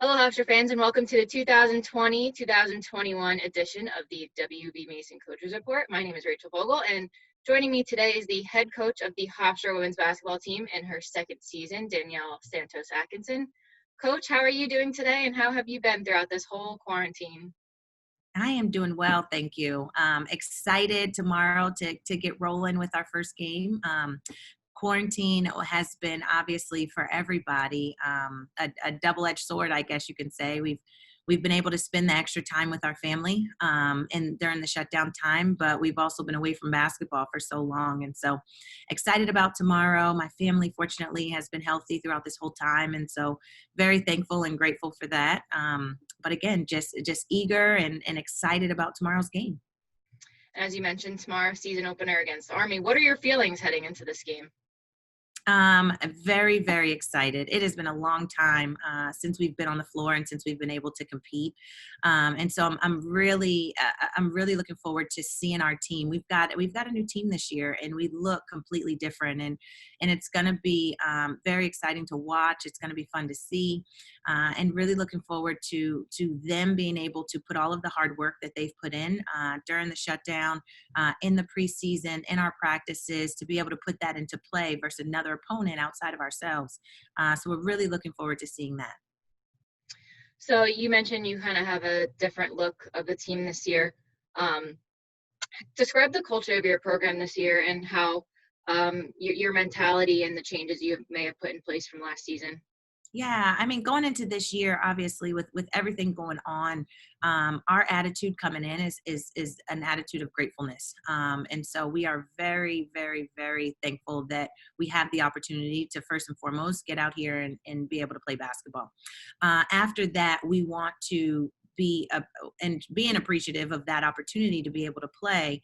Hello, Hofstra fans, and welcome to the 2020-2021 edition of the WB Mason Coaches Report. My name is Rachel Vogel, and joining me today is the head coach of the Hofstra women's basketball team in her second season, Danielle Santos Atkinson. Coach, how are you doing today, and how have you been throughout this whole quarantine? I am doing well, thank you. Excited tomorrow to get rolling with our first game. Quarantine has been obviously for everybody a double-edged sword, I guess you can say. We've been able to spend the extra time with our family and during the shutdown time, but we've also been away from basketball for so long. And so excited about tomorrow. My family, fortunately, has been healthy throughout this whole time. And so very thankful and grateful for that. But again, just eager and excited about tomorrow's game. As you mentioned, tomorrow season opener against Army. What are your feelings heading into this game? Very, very excited. It has been a long time since we've been on the floor and since we've been able to compete. And so I'm really looking forward to seeing our team. We've got a new team this year, and we look completely different. And it's going to be very exciting to watch. It's going to be fun to see, and really looking forward to them being able to put all of the hard work that they've put in during the shutdown, in the preseason, in our practices, to be able to put that into play versus another opponent outside of ourselves. So we're really looking forward to seeing that. So you mentioned you kind of have a different look of the team this year. Describe the culture of your program this year and how your mentality and the changes you may have put in place from last season. Yeah, I mean, going into this year, obviously, with everything going on, our attitude coming in is an attitude of gratefulness, and so we are very, very, very thankful that we have the opportunity to first and foremost get out here and be able to play basketball. After that, we want to being appreciative of that opportunity to be able to play.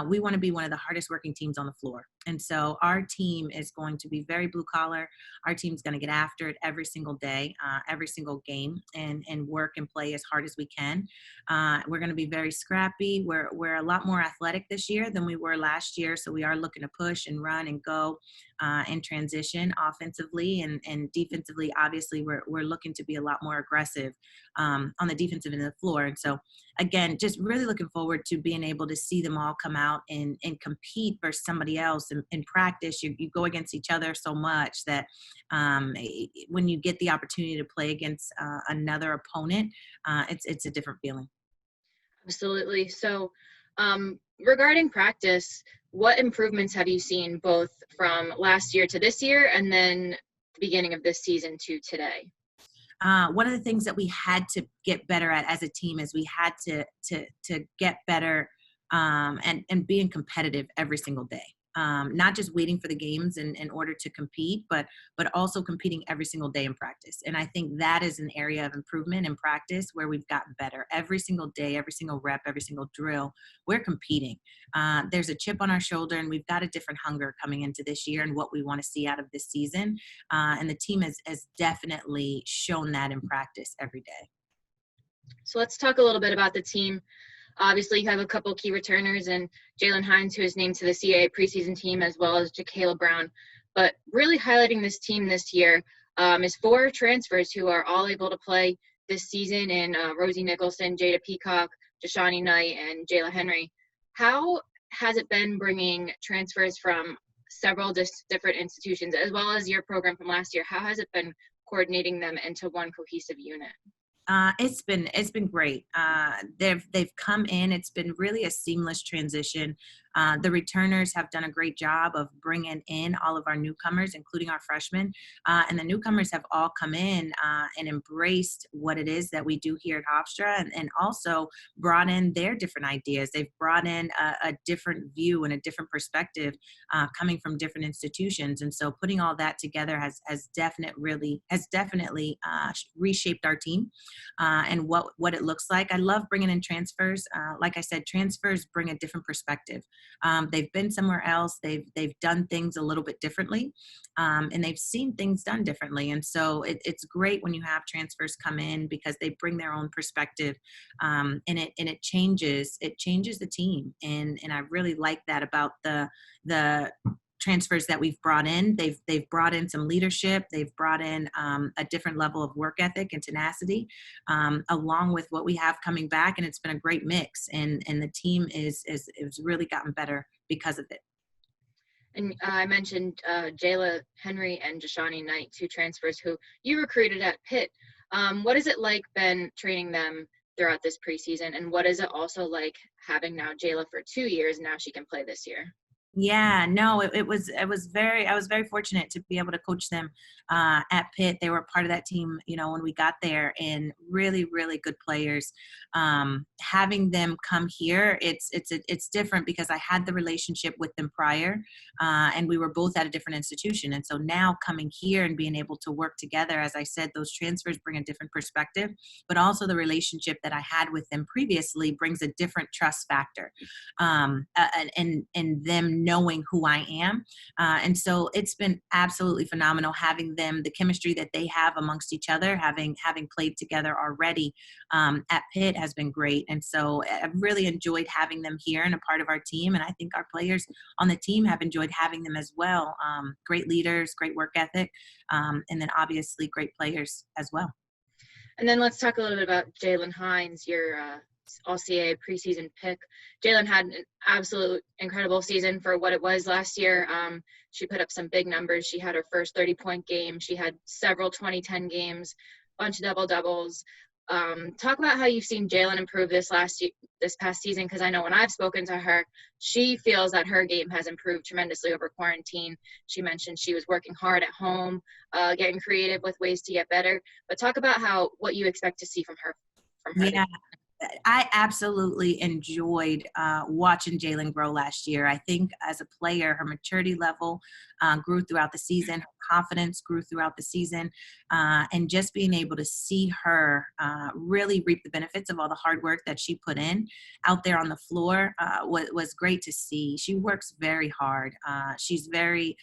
We want to be one of the hardest working teams on the floor. And so our team is going to be very blue collar. Our team's going to get after it every single day, every single game, and work and play as hard as we can. We're going to be very scrappy. We're a lot more athletic this year than we were last year. So we are looking to push and run and go and transition offensively and defensively. Obviously, we're looking to be a lot more aggressive on the defensive end of the floor. And so, again, just really looking forward to being able to see them all come out and compete versus somebody else. In practice, you go against each other so much that when you get the opportunity to play against another opponent, it's a different feeling. Absolutely. So regarding practice, what improvements have you seen both from last year to this year and then the beginning of this season to today? One of the things that we had to get better at as a team is we had to get better and being competitive every single day. Not just waiting for the games in order to compete, but also competing every single day in practice. And I think that is an area of improvement in practice where we've gotten better every single day, every single rep, every single drill. We're competing. There's a chip on our shoulder, and we've got a different hunger coming into this year and what we want to see out of this season. And the team has definitely shown that in practice every day. So let's talk a little bit about the team. Obviously, you have a couple key returners and Jalen Hines, who is named to the CAA preseason team, as well as Jacayla Brown. But really highlighting this team this year is 4 transfers who are all able to play this season in Rosie Nicholson, Jada Peacock, Jashani Knight, and Jayla Henry. How has it been bringing transfers from several different institutions, as well as your program from last year? How has it been coordinating them into one cohesive unit? It's been great. They've come in. It's been really a seamless transition. The returners have done a great job of bringing in all of our newcomers, including our freshmen. And the newcomers have all come in and embraced what it is that we do here at Hofstra, and also brought in their different ideas. They've brought in a different view and a different perspective coming from different institutions. And so putting all that together has definitely reshaped our team. And what it looks like. I love bringing in transfers. Like I said, transfers bring a different perspective. They've been somewhere else. They've done things a little bit differently, and they've seen things done differently. And so it's great when you have transfers come in because they bring their own perspective, and it changes the team. And I really like that about the transfers that we've brought in. They've brought in some leadership. They've brought in a different level of work ethic and tenacity, along with what we have coming back, and it's been a great mix. And the team is really gotten better because of it. And I mentioned Jayla Henry and Jashani Knight, two transfers who you recruited at Pitt. What is it like, Ben, training them throughout this preseason? And what is it also like having now Jayla for 2 years, now she can play this year? Yeah, no, I was very fortunate to be able to coach them at Pitt. They were part of that team, when we got there, and really, really good players. Having them come here, it's different because I had the relationship with them prior, and we were both at a different institution. And so now coming here and being able to work together, as I said, those transfers bring a different perspective, but also the relationship that I had with them previously brings a different trust factor, and them knowing who I am. And so it's been absolutely phenomenal having them, the chemistry that they have amongst each other, having played together already at Pitt has been great. And so I've really enjoyed having them here and a part of our team. And I think our players on the team have enjoyed having them as well. Great leaders, great work ethic, and then obviously great players as well. And then let's talk a little bit about Jalen Hines, your All-CAA preseason pick. Jalen had an absolute incredible season for what it was last year. She put up some big numbers. She had her first 30-point game. She had several 20-10 games, bunch of double-doubles. Talk about how you've seen Jalen improve this past season, because I know when I've spoken to her, she feels that her game has improved tremendously over quarantine. She mentioned she was working hard at home, getting creative with ways to get better. But talk about what you expect to see from her. Yeah. I absolutely enjoyed watching Jalen grow last year. I think as a player, her maturity level grew throughout the season. Her confidence grew throughout the season. And just being able to see her really reap the benefits of all the hard work that she put in out there on the floor was great to see. She works very hard. She's very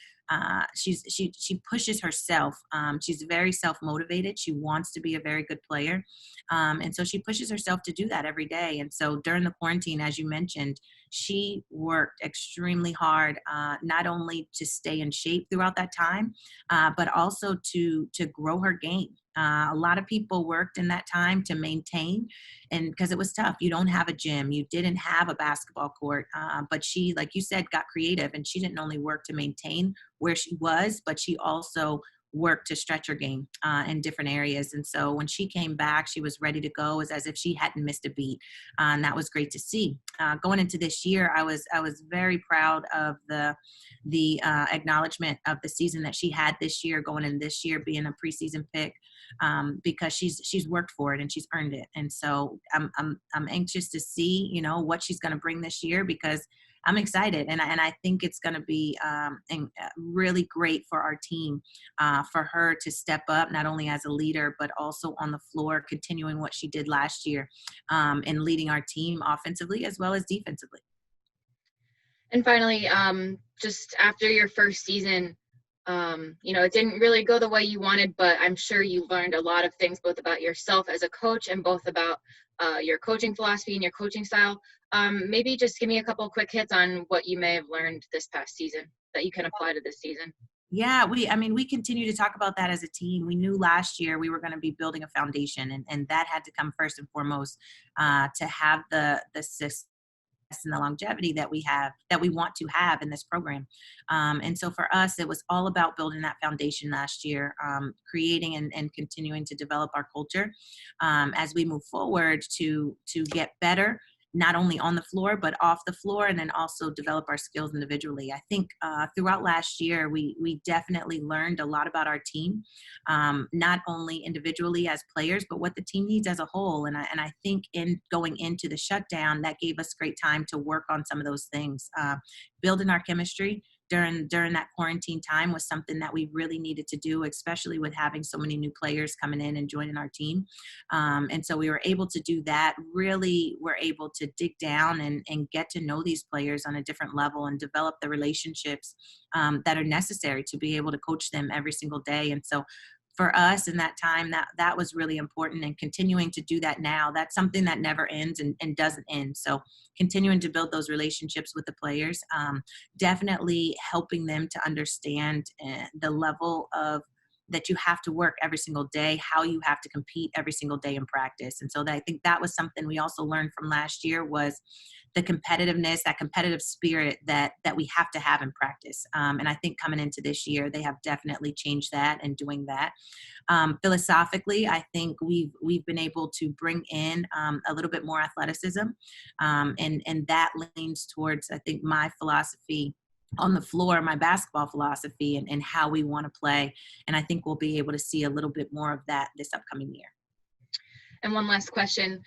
she pushes herself. She's very self-motivated. She wants to be a very good player. And so she pushes herself to do that every day. And so during the quarantine, as you mentioned, she worked extremely hard, not only to stay in shape throughout that time, but also to grow her game. A lot of people worked in that time to maintain, and because it was tough. You don't have a gym, you didn't have a basketball court, but she, like you said, got creative, and she didn't only work to maintain where she was, but she also worked to stretch her game in different areas. And so when she came back, she was ready to go. It was as if she hadn't missed a beat. And that was great to see. Going into this year, I was very proud of the acknowledgement of the season that she had this year, going in this year being a preseason pick, because she's worked for it and she's earned it. And so I'm anxious to see, what she's going to bring this year, because I'm excited, and I think it's going to be really great for our team, for her to step up not only as a leader but also on the floor, continuing what she did last year, and leading our team offensively as well as defensively. And finally, just after your first season, it didn't really go the way you wanted, but I'm sure you learned a lot of things, both about yourself as a coach and both about your coaching philosophy and your coaching style. Maybe just give me a couple quick hits on what you may have learned this past season that you can apply to this season. Yeah, we continue to talk about that as a team. We knew last year we were going to be building a foundation, and that had to come first and foremost, to have the success and the longevity that we want to have in this program. And so for us, it was all about building that foundation last year, creating and continuing to develop our culture as we move forward to get better, not only on the floor, but off the floor, and then also develop our skills individually. I think throughout last year, we definitely learned a lot about our team, not only individually as players, but what the team needs as a whole. And I think in going into the shutdown, that gave us great time to work on some of those things. Building our chemistry during that quarantine time was something that we really needed to do, especially with having so many new players coming in and joining our team. And so we were able to do that. Really were able to dig down and get to know these players on a different level and develop the relationships that are necessary to be able to coach them every single day. And so for us in that time, that was really important, and continuing to do that now, that's something that never ends and doesn't end. So continuing to build those relationships with the players, definitely helping them to understand the level of that you have to work every single day, how you have to compete every single day in practice. And so I think that was something we also learned from last year, was the competitiveness, that competitive spirit that we have to have in practice. And I think coming into this year, they have definitely changed that and doing that. Philosophically, I think we've been able to bring in a little bit more athleticism, and that leans towards, I think, my philosophy on the floor, my basketball philosophy, and how we want to play. And I think we'll be able to see a little bit more of that this upcoming year. And one last question,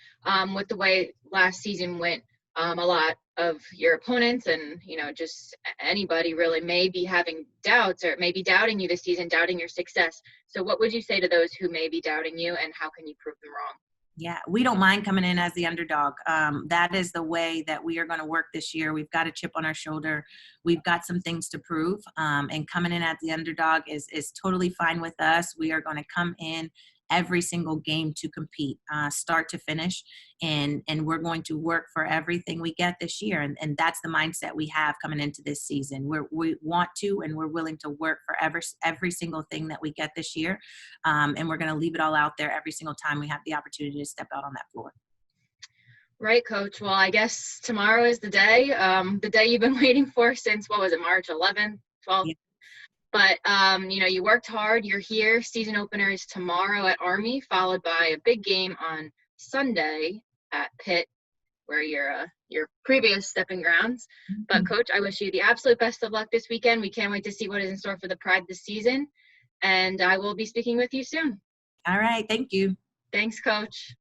with the way last season went, a lot of your opponents and, just anybody really may be having doubts or maybe doubting you this season, doubting your success. So what would you say to those who may be doubting you, and how can you prove them wrong? Yeah, we don't mind coming in as the underdog. That is the way that we are going to work this year. We've got a chip on our shoulder. We've got some things to prove, and coming in as the underdog is totally fine with us. We are going to come in every single game to compete, start to finish, and we're going to work for everything we get this year. And that's the mindset we have coming into this season. We want to, and we're willing to work for every single thing that we get this year. And we're going to leave it all out there every single time we have the opportunity to step out on that floor. Right, Coach. Well, I guess tomorrow is the day you've been waiting for since, what was it, March 11th, 12th? Yeah. But, you worked hard. You're here. Season opener is tomorrow at Army, followed by a big game on Sunday at Pitt, where your previous stepping grounds. Mm-hmm. But, Coach, I wish you the absolute best of luck this weekend. We can't wait to see what is in store for the Pride this season. And I will be speaking with you soon. All right. Thank you. Thanks, Coach.